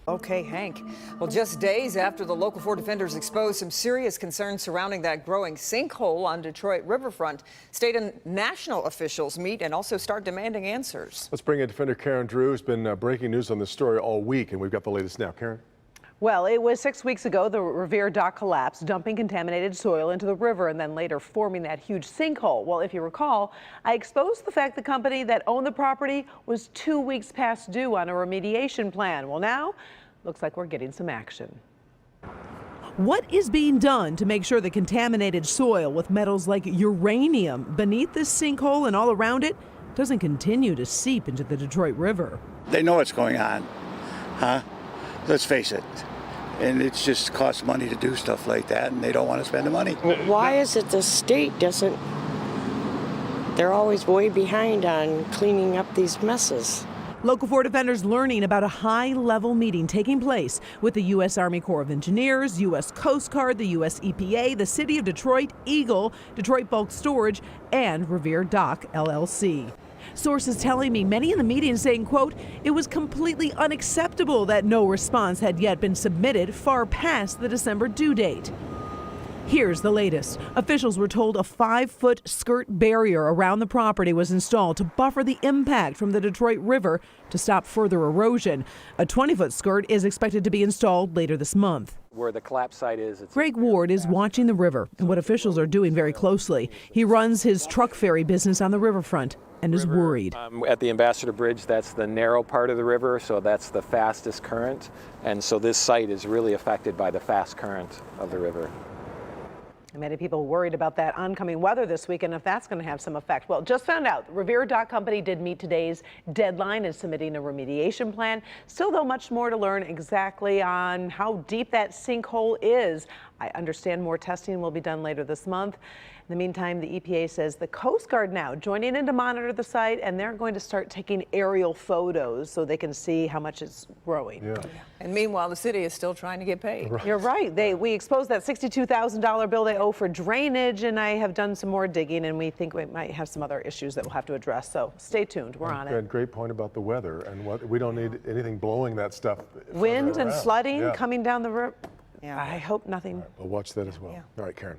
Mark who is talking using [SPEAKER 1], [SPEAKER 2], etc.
[SPEAKER 1] Okay, Hank. Well, just days after the Local 4 defenders exposed some serious concerns surrounding that growing sinkhole on Detroit riverfront, state and national officials meet and also start demanding answers.
[SPEAKER 2] Let's bring in Defender Karen Drew, who's been breaking news on this story all week, and we've got the latest now. Karen?
[SPEAKER 3] Well, it was 6 weeks ago the Revere dock collapsed, dumping contaminated soil into the river and then later forming that huge sinkhole. Well, if you recall, I exposed the fact the company that owned the property was 2 weeks past due on a remediation plan. Well, now looks like we're getting some action. What is being done to make sure the contaminated soil with metals like uranium beneath this sinkhole and all around it doesn't continue to seep into the Detroit River?
[SPEAKER 4] They know what's going on, huh? Let's face it. And it just costs money to do stuff like that, and they don't want to spend the money.
[SPEAKER 5] Why is it the state doesn't, they're always way behind on cleaning up these messes?
[SPEAKER 3] Local 4 defenders learning about a high-level meeting taking place with the U.S. Army Corps of Engineers, U.S. Coast Guard, the U.S. EPA, the City of Detroit, Eagle, Detroit Bulk Storage, and Revere Dock, LLC. Sources telling me many in the meeting saying, quote, it was completely unacceptable that no response had yet been submitted far past the December due date. Here's the latest. Officials were told a 5-foot skirt barrier around the property was installed to buffer the impact from the Detroit River to stop further erosion. A 20-foot skirt is expected to be installed later this month.
[SPEAKER 6] Where the collapse site is.
[SPEAKER 3] Greg Ward is watching the river and what officials are doing very closely. He runs his truck ferry business on the riverfront and is worried.
[SPEAKER 6] At the Ambassador Bridge, that's the narrow part of the river, so that's the fastest current. And so this site is really affected by the fast current of the river.
[SPEAKER 3] Many people worried about that oncoming weather this week and if that's going to have some effect. Well, just found out Revere Dock Company did meet today's deadline in submitting a remediation plan. Still, though, much more to learn exactly on how deep that sinkhole is. I understand more testing will be done later this month. In the meantime, the EPA says the Coast Guard now joining in to monitor the site, and they're going to start taking aerial photos so they can see how much it's growing.
[SPEAKER 2] Yeah.
[SPEAKER 1] And meanwhile, the city is still trying to get paid.
[SPEAKER 3] You're right. We exposed that $62,000 bill they owe for drainage, and I have done some more digging, and we think we might have some other issues that we'll have to address. So stay tuned. We're on it.
[SPEAKER 2] Great point about the weather, and we don't need anything blowing that stuff.
[SPEAKER 3] Wind and flooding
[SPEAKER 2] Yeah.
[SPEAKER 3] coming down the river. Yeah. I hope nothing.
[SPEAKER 2] We'll watch that as well.
[SPEAKER 1] Yeah.
[SPEAKER 2] All right, Karen.